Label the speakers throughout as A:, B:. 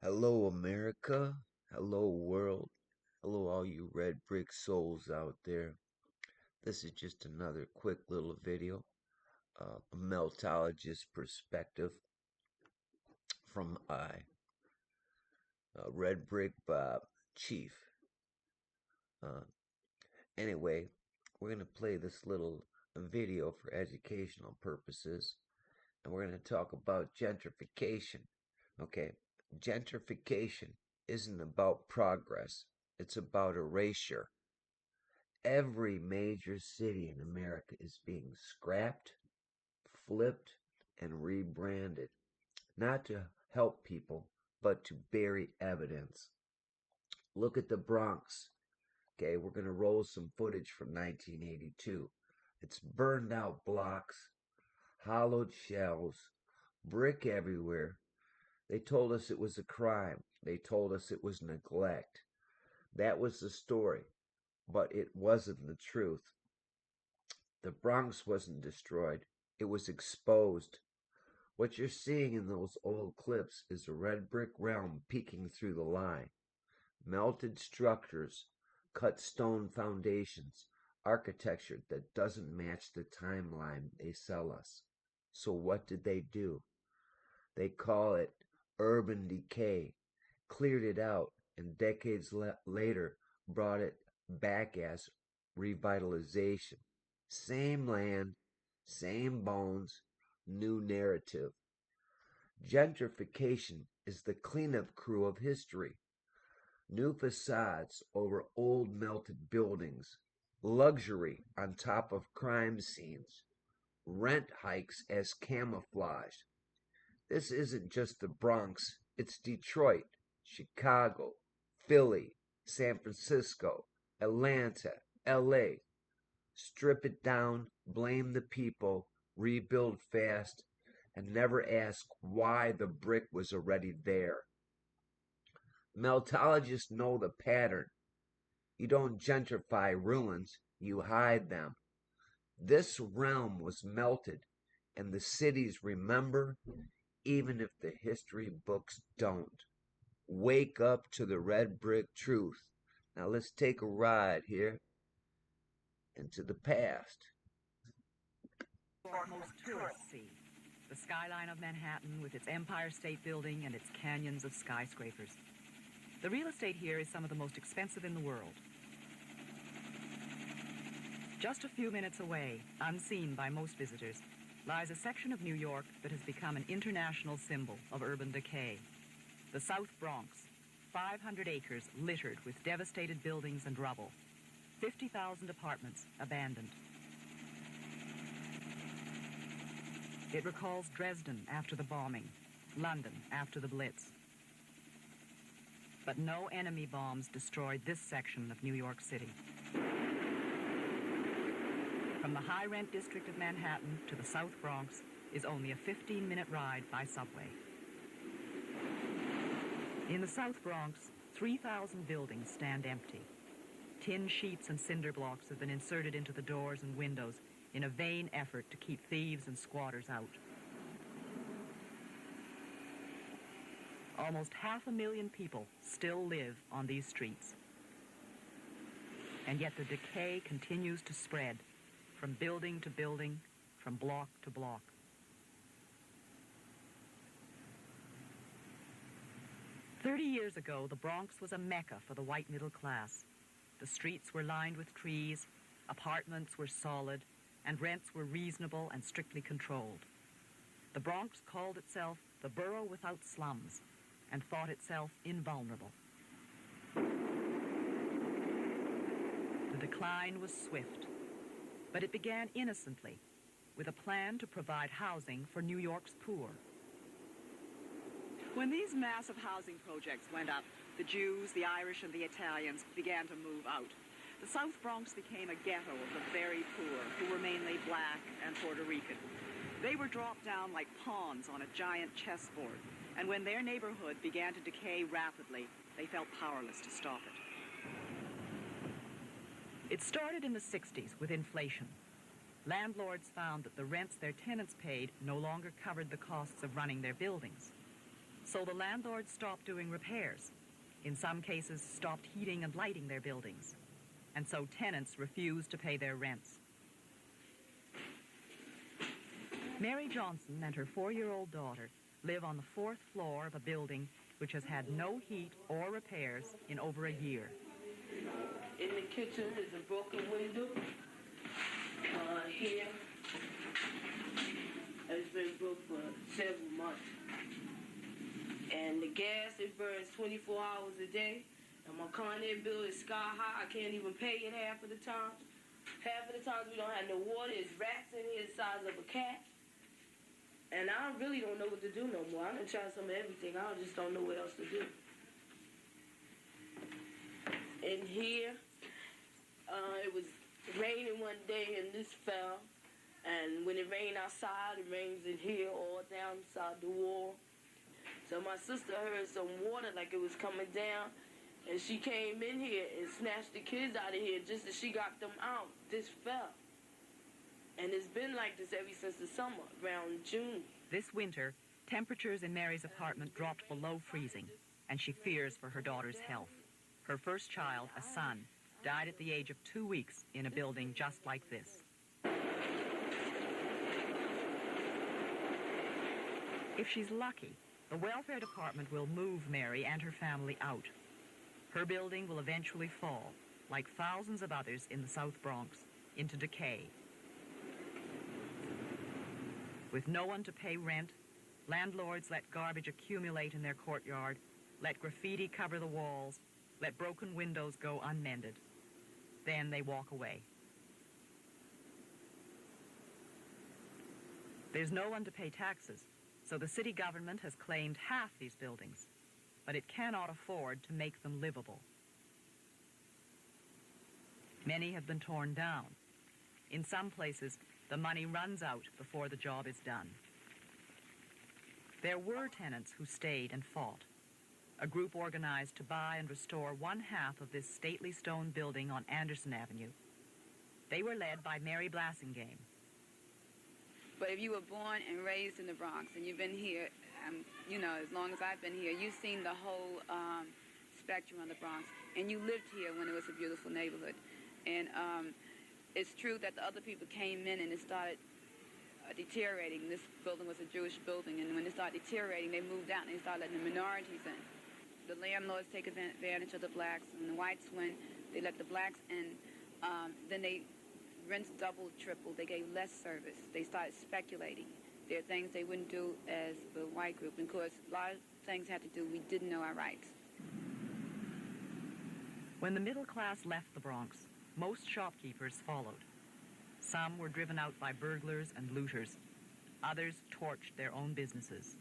A: Hello, America. Hello, world. Hello, all you red brick souls out there. This is just another quick little video, a meltologist perspective from Red Brick Bob Chief. Uh, anyway, we're going to play this little video for educational purposes, and we're going to talk about gentrification. Okay, gentrification isn't about progress, it's about erasure. Every major city in America is being scrapped, flipped, and rebranded, not to help people, but to bury evidence. Look at the Bronx. Okay, we're going to roll some footage from 1982. It's burned out blocks, hollowed shells, brick everywhere. They told us it was a crime. They told us it was neglect. That was the story, but it wasn't the truth. The Bronx wasn't destroyed, it was exposed. What you're seeing in those old clips is a red brick realm peeking through the lie. Melted structures, cut stone foundations, architecture that doesn't match the timeline they sell us. So what did they do? They call it urban decay, cleared it out, and decades later brought it back as revitalization. Same land, same bones, new narrative. Gentrification is the cleanup crew of history. New facades over old melted buildings, luxury on top of crime scenes, rent hikes as camouflage. This isn't just the Bronx, it's Detroit, Chicago, Philly, San Francisco, Atlanta, LA. Strip it down, blame the people, rebuild fast, and never ask why the brick was already there. Meltologists know the pattern. You don't gentrify ruins, you hide them. This realm was melted, and the cities remember, even if the history books don't. Wake up to the red brick truth. Now let's take a ride here into the past.
B: Most tourists see. The skyline of Manhattan with its Empire State Building and its canyons of skyscrapers. The real estate here is some of the most expensive in the world. Just a few minutes away, unseen by most visitors, lies a section of New York that has become an international symbol of urban decay. The South Bronx, 500 acres littered with devastated buildings and rubble. 50,000 apartments abandoned. It recalls Dresden after the bombing, London after the Blitz. But no enemy bombs destroyed this section of New York City. From the high-rent district of Manhattan to the South Bronx is only a 15-minute ride by subway. In the South Bronx, 3,000 buildings stand empty. Tin sheets and cinder blocks have been inserted into the doors and windows in a vain effort to keep thieves and squatters out. Almost 500,000 people still live on these streets. And yet the decay continues to spread from building to building, from block to block. "30 years ago, the Bronx was a mecca for the white middle class. The streets were lined with trees, apartments were solid, and rents were reasonable and strictly controlled. The Bronx called itself the borough without slums and thought itself invulnerable. The decline was swift, but it began innocently with a plan to provide housing for New York's poor. When these massive housing projects went up, the Jews, the Irish, and the Italians began to move out. The South Bronx became a ghetto of the very poor, who were mainly black and Puerto Rican. They were dropped down like pawns on a giant chessboard, and when their neighborhood began to decay rapidly, they felt powerless to stop it. It started in the 60s with inflation. Landlords found that the rents their tenants paid no longer covered the costs of running their buildings. So the landlords stopped doing repairs. In some cases, stopped heating and lighting their buildings. And so tenants refused to pay their rents. Mary Johnson and her 4-year-old daughter live on the 4th floor of a building which has had no heat or repairs in over a year.
C: In the kitchen is a broken window. Here, it's been broke for several months. And the gas, it burns 24 hours a day. And my Con Ed bill is sky high. I can't even pay it half of the time. Half of the times we don't have no water. There's rats in here the size of a cat. And I really don't know what to do no more. I done tried some of everything. I just don't know what else to do. In here, it was raining one day and this fell. And when it rained outside, it rains in here all down inside the wall. So my sister heard some water like it was coming down. And she came in here and snatched the kids out of here. Just as she got them out, this fell. And it's been like this ever since the summer, around June.
B: This winter, temperatures in Mary's apartment dropped below freezing, and she fears for her daughter's health. Her first child, a son, died at the age of 2 weeks in a building just like this. If she's lucky, the welfare department will move Mary and her family out. Her building will eventually fall, like thousands of others in the South Bronx, into decay. With no one to pay rent, landlords let garbage accumulate in their courtyard, let graffiti cover the walls, let broken windows go unmended. Then they walk away. There's no one to pay taxes, so the city government has claimed half these buildings, but it cannot afford to make them livable. Many have been torn down. In some places, the money runs out before the job is done. There were tenants who stayed and fought. A group organized to buy and restore 1/2 of this stately stone building on Anderson Avenue. They were led by Mary Blassingame.
D: But if you were born and raised in the Bronx and you've been here, as long as I've been here, you've seen the whole spectrum of the Bronx. And you lived here when it was a beautiful neighborhood. And it's true that the other people came in and it started deteriorating. This building was a Jewish building, and when it started deteriorating, they moved out and they started letting the minorities in. The landlords take advantage of the blacks, and the whites, when they let the blacks in, then they rents doubled, tripled. They gave less service. They started speculating. There are things they wouldn't do as the white group. And of course, a lot of things had to do, we didn't know our rights.
B: When the middle class left the Bronx, most shopkeepers followed. Some were driven out by burglars and looters. Others torched their own businesses.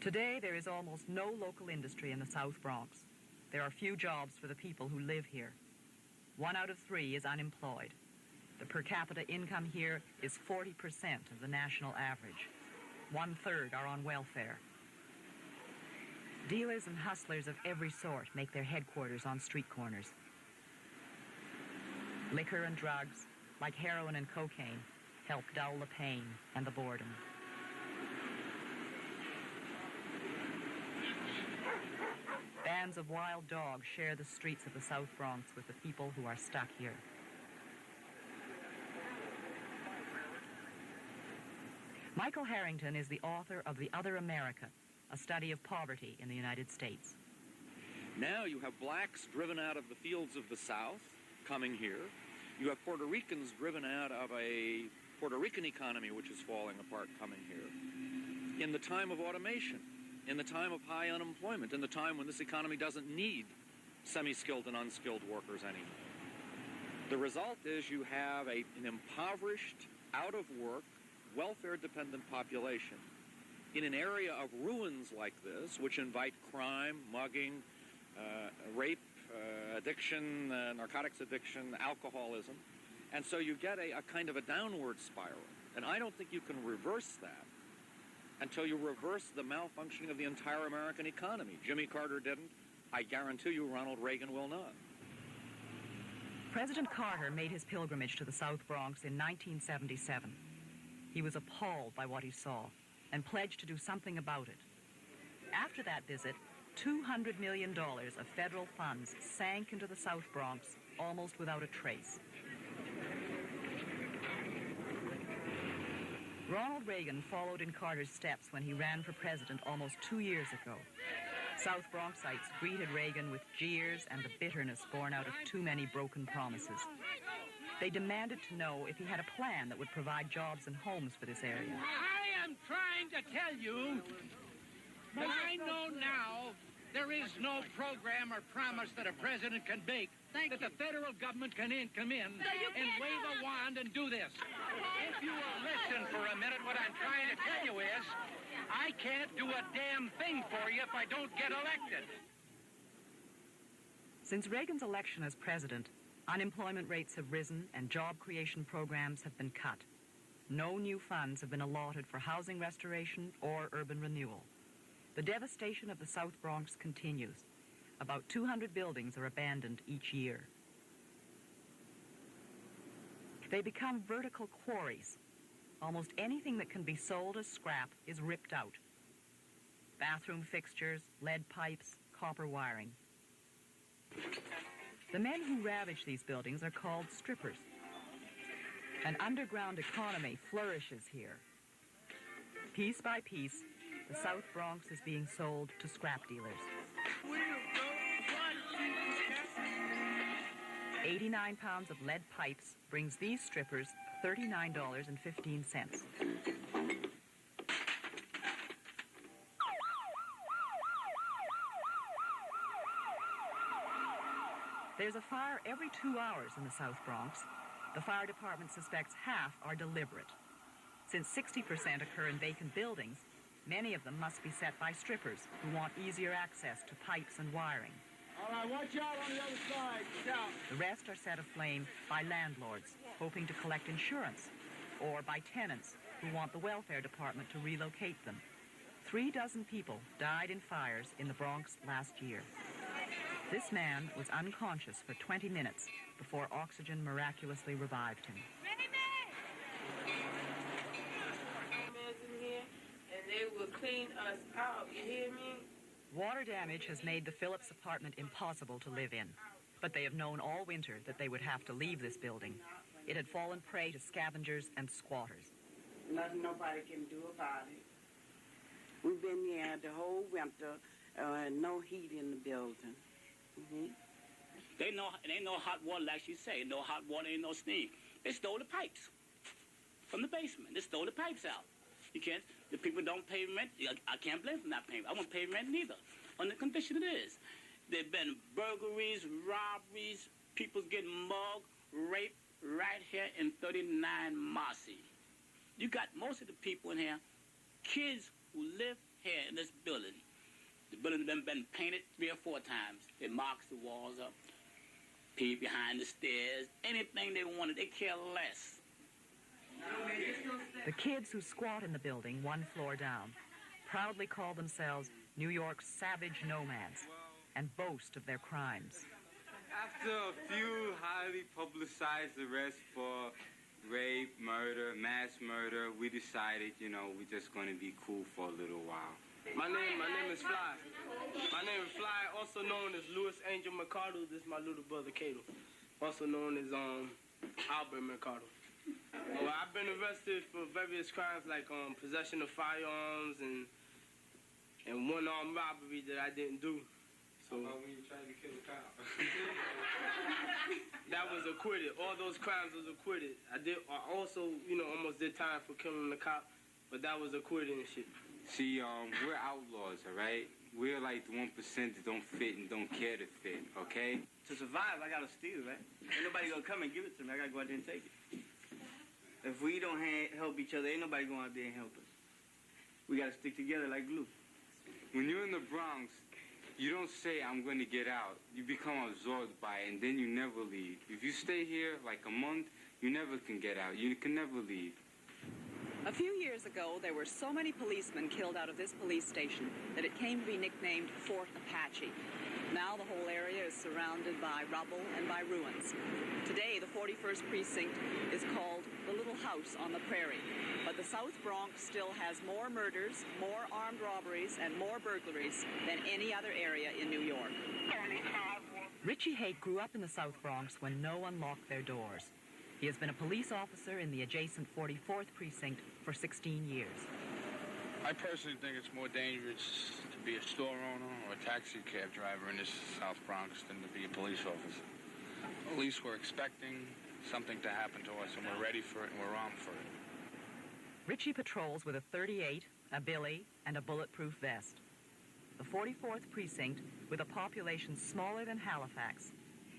B: Today, there is almost no local industry in the South Bronx. There are few jobs for the people who live here. 1 out of 3 is unemployed. The per capita income here is 40% of the national average. 1/3 are on welfare. Dealers and hustlers of every sort make their headquarters on street corners. Liquor and drugs, like heroin and cocaine, help dull the pain and the boredom. Bands of wild dogs share the streets of the South Bronx with the people who are stuck here. Michael Harrington is the author of The Other America, a study of poverty in the United States.
E: Now you have blacks driven out of the fields of the South coming here. You have Puerto Ricans driven out of a Puerto Rican economy which is falling apart coming here. In the time of automation, in the time of high unemployment, in the time when this economy doesn't need semi-skilled and unskilled workers anymore. The result is you have an impoverished, out-of-work, welfare-dependent population in an area of ruins like this, which invite crime, mugging, rape, addiction, narcotics addiction, alcoholism. And so you get a kind of a downward spiral. And I don't think you can reverse that until you reverse the malfunctioning of the entire American economy. Jimmy Carter didn't. I guarantee you Ronald Reagan will not.
B: President Carter made his pilgrimage to the South Bronx in 1977. He was appalled by what he saw. and pledged to do something about it. After that visit, $200 million of federal funds sank into the South Bronx almost without a trace. Ronald Reagan followed in Carter's steps when he ran for president almost 2 years ago. South Bronxites greeted Reagan with jeers and the bitterness born out of too many broken promises. They demanded to know if he had a plan that would provide jobs and homes for this area.
F: I am trying to tell you that I know now there is no program or promise that a president can make that the federal government can come in and wave a wand and do this. If you will listen for a minute, what I'm trying to tell you is I can't do a damn thing for you if I don't get elected.
B: Since Reagan's election as president, unemployment rates have risen and job creation programs have been cut. No new funds have been allotted for housing restoration or urban renewal. The devastation of the South Bronx continues. About 200 buildings are abandoned each year. They become vertical quarries. Almost anything that can be sold as scrap is ripped out. Bathroom fixtures, lead pipes, copper wiring. The men who ravage these buildings are called strippers. An underground economy flourishes here. Piece by piece, the South Bronx is being sold to scrap dealers. 89 pounds of lead pipes brings these strippers $39.15. There's a fire every 2 hours in the South Bronx. The fire department suspects half are deliberate. Since 60% occur in vacant buildings, many of them must be set by strippers who want easier access to pipes and wiring.
G: All right, watch out on the other side. Down.
B: The rest are set aflame by landlords hoping to collect insurance, or by tenants who want the welfare department to relocate them. 3 dozen people died in fires in the Bronx last year. This man was unconscious for 20 minutes before oxygen miraculously revived him.
C: In here, and they will clean us out, you hear me?
B: Water damage has made the Phillips apartment impossible to live in, but they have known all winter that they would have to leave this building. It had fallen prey to scavengers and squatters.
H: Nothing nobody can do about it. We've been here the whole winter, no heat in the building. Mm-hmm.
I: There ain't no hot water, like she say. No hot water, ain't no steam. They stole the pipes from the basement. They stole the pipes out. You can't. The people don't pay rent. I can't blame them for not paying. I won't pay rent neither. On the condition it is, there've been burglaries, robberies, people getting mugged, raped right here in 39 Marcy. You got most of the people in here, kids who live here in this building. The building has been painted 3 or 4 times. They marks the walls up, pee behind the stairs, anything they wanted, they care less.
B: The kids who squat in the building 1 floor down proudly call themselves New York's savage nomads and boast of their crimes.
J: After a few highly publicized arrests for rape, murder, mass murder, we decided, we're just going to be cool for a little while.
G: My name is Fly. My name is Fly, also known as Louis Angel Mercado. This is my little brother, Cato, also known as Albert Mercado. Well, I've been arrested for various crimes like possession of firearms and one-armed robbery that I didn't do. So
J: how about when you tried to kill a cop?
G: That was acquitted. All those crimes was acquitted. I also, almost did time for killing the cop, but that was acquitted and shit.
J: See, we're outlaws, all right? We're like the 1% that don't fit and don't care to fit, okay?
K: To survive, I gotta steal, right? Ain't nobody gonna come and give it to me. I gotta go out there and take it. If we don't help each other, ain't nobody going out there and help us. We gotta stick together like glue.
J: When you're in the Bronx, you don't say, I'm going to get out. You become absorbed by it, and then you never leave. If you stay here like a month, you never can get out. You can never leave.
B: A few years ago, there were so many policemen killed out of this police station that it came to be nicknamed Fort Apache. Now the whole area is surrounded by rubble and by ruins. Today, the 41st Precinct is called the Little House on the Prairie. But the South Bronx still has more murders, more armed robberies, and more burglaries than any other area in New York. Richie Haight grew up in the South Bronx when no one locked their doors. He has been a police officer in the adjacent 44th Precinct for 16 years.
L: I personally think it's more dangerous to be a store owner or a taxi cab driver in this South Bronx than to be a police officer. At least we're expecting something to happen to us, and we're ready for it, and we're armed for it.
B: Richie patrols with a .38, a billy, and a bulletproof vest. The 44th Precinct, with a population smaller than Halifax,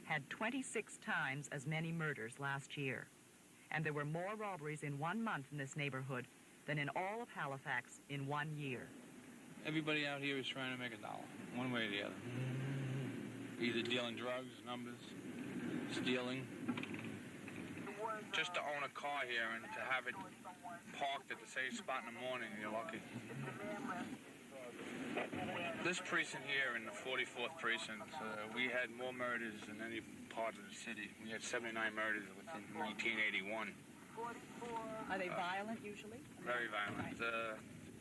B: had 26 times as many murders last year. And there were more robberies in 1 month in this neighborhood than in all of Halifax in 1 year.
L: Everybody out here is trying to make a dollar, one way or the other. Either dealing drugs, numbers, stealing. Just to own a car here and to have it parked at the same spot in the morning, you're lucky. This precinct here in the 44th Precinct, we had more murders than any part of the city. We had 79 murders within 1981.
B: Are they violent usually?
L: Very violent.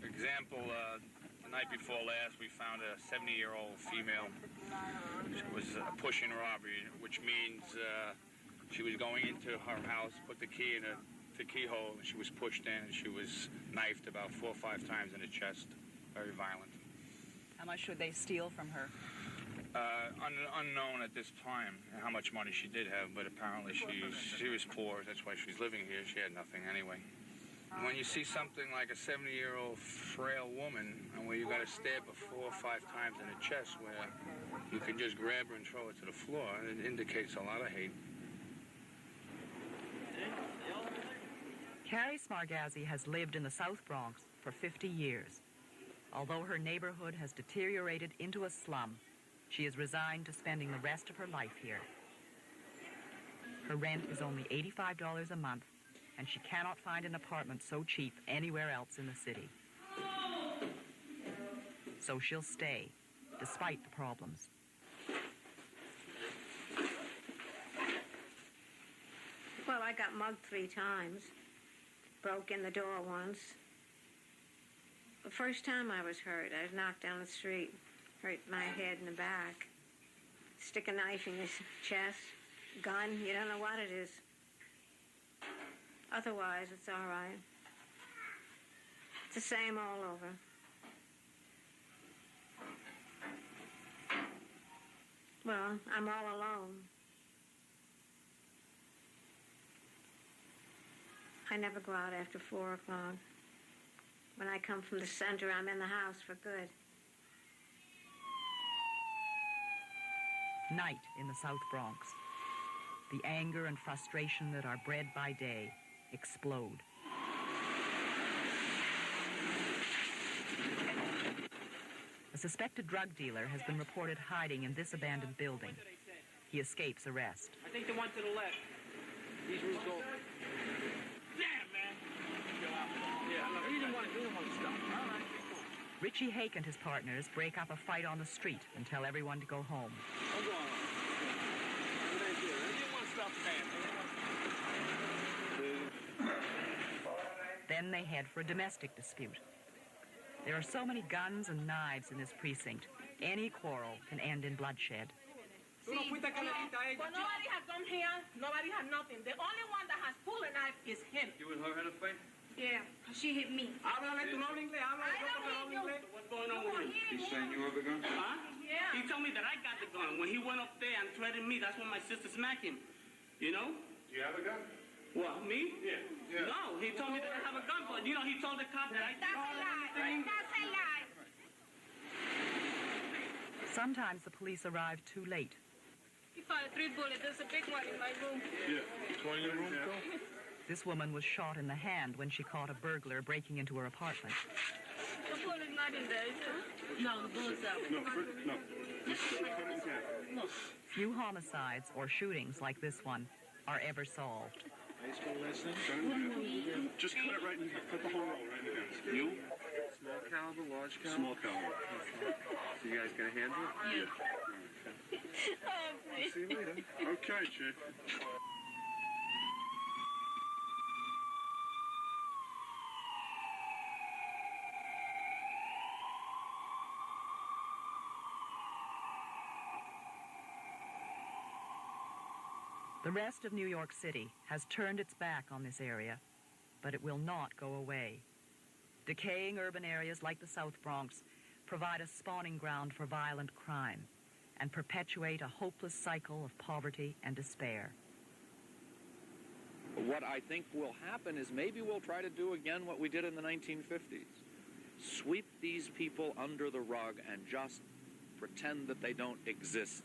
L: Example, the night before last, we found a 70-year-old female. She was pushing robbery, which means she was going into her house, put the key in the keyhole, and she was pushed in, and she was knifed about 4 or 5 times in the chest. Very violent.
B: How much should they steal from her?
L: Unknown at this time how much money she did have, but apparently she was poor. That's why she's living here. She had nothing anyway. When you see something like a 70-year-old frail woman, and where you got to stab her 4 or 5 times in the chest, where you can just grab her and throw her to the floor, it indicates a lot of hate.
B: Carrie Smargazzi has lived in the South Bronx for 50 years. Although her neighborhood has deteriorated into a slum, she is resigned to spending the rest of her life here. Her rent is only $85 a month, and she cannot find an apartment so cheap anywhere else in the city. So she'll stay, despite the problems.
M: Well, I got mugged 3 times. Broke in the door once. The first time I was hurt, I was knocked down the street. Hurt my head in the back. Stick a knife in his chest. Gun, you don't know what it is. Otherwise, it's all right. It's the same all over. Well, I'm all alone. I never go out after 4 o'clock. When I come from the center, I'm in the house for good.
B: Night in the South Bronx. The anger and frustration that are bred by day explode. A suspected drug dealer has been reported hiding in this abandoned building. He escapes arrest.
G: I think the one to the left. These rooms go. Damn, man. Yeah, he didn't want to stop. All right.
B: Richie Hake and his partners break up a fight on the street and tell everyone to go home.
G: I'm going. He didn't want to stop the man.
B: Then they head for a domestic dispute. There are so many guns and knives in this precinct. Any quarrel can end in bloodshed.
N: Well, nobody has come here. Nobody has nothing. The only one that has pulled a knife is him.
J: You and her had a fight?
N: Yeah, she hit me.
G: Háblale, tú no hablas inglés.
I: What's going on with him?
J: He's saying you have a gun?
I: Huh?
N: Yeah.
I: He told me that I got the gun. When he went up there and threatened me, that's when my sister smacked him. You know?
O: Do you have a gun?
I: What, me?
O: Yeah.
I: No, he told me that I have a gun, but, you know, he told the cop that I...
N: That's a lie. That's a lie.
B: Sometimes the police arrive too late.
N: He fired 3 bullets. There's a big one in my room.
O: Yeah. It's one in your room, too?
B: This woman was shot in the hand when she caught a burglar breaking into her apartment.
N: The bullet's not in there, is it? No, the bullet's out.
O: No.
B: Few homicides or shootings like this one are ever solved.
O: High school wrestling? Just cut it right in, cut the whole roll right in the You?
P: Small caliber, large caliber?
O: Small caliber.
P: So you guys gonna handle it?
O: Yeah. I'll see you later. Okay, Chick.
B: The rest of New York City has turned its back on this area, but it will not go away. Decaying urban areas like the South Bronx provide a spawning ground for violent crime and perpetuate a hopeless cycle of poverty and despair.
E: What I think will happen is maybe we'll try to do again what we did in the 1950s. Sweep these people under the rug and just pretend that they don't exist.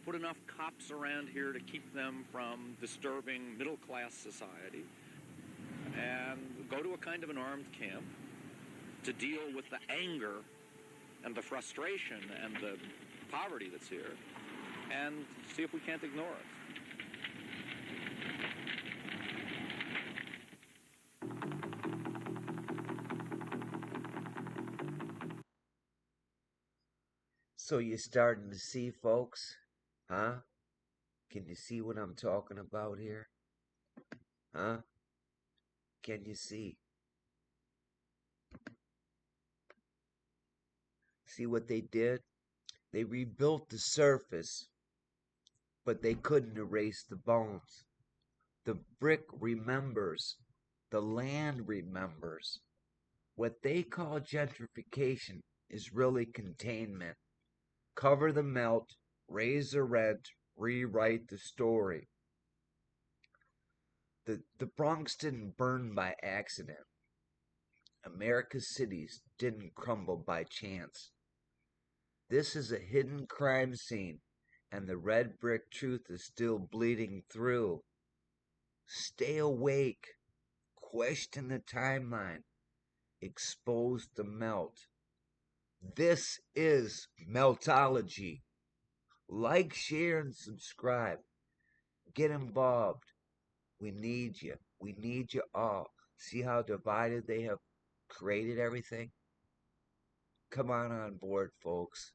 E: Put enough cops around here to keep them from disturbing middle-class society, and go to a kind of an armed camp to deal with the anger and the frustration and the poverty that's here, and see if we can't ignore it.
A: So you're starting to see, folks? Huh? Can you see what I'm talking about here? Huh? Can you see? See what they did? They rebuilt the surface, but they couldn't erase the bones. The brick remembers. The land remembers. What they call gentrification is really containment. Cover the melt, raise the rent, rewrite the story. The Bronx didn't burn by accident. America's cities didn't crumble by chance. This is a hidden crime scene, and the red brick truth is still bleeding through. Stay awake. Question the timeline. Expose the melt. This is Meltology. Like, share, and subscribe. Get involved. We need you. We need you all. See how divided they have created everything? Come on board, folks.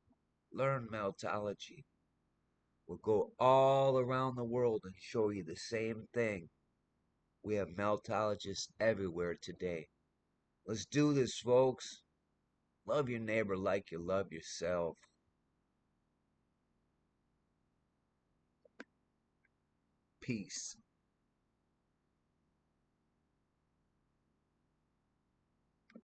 A: Learn Meltology. We'll go all around the world and show you the same thing. We have meltologists everywhere today. Let's do this, folks. Love your neighbor like you love yourself. Peace.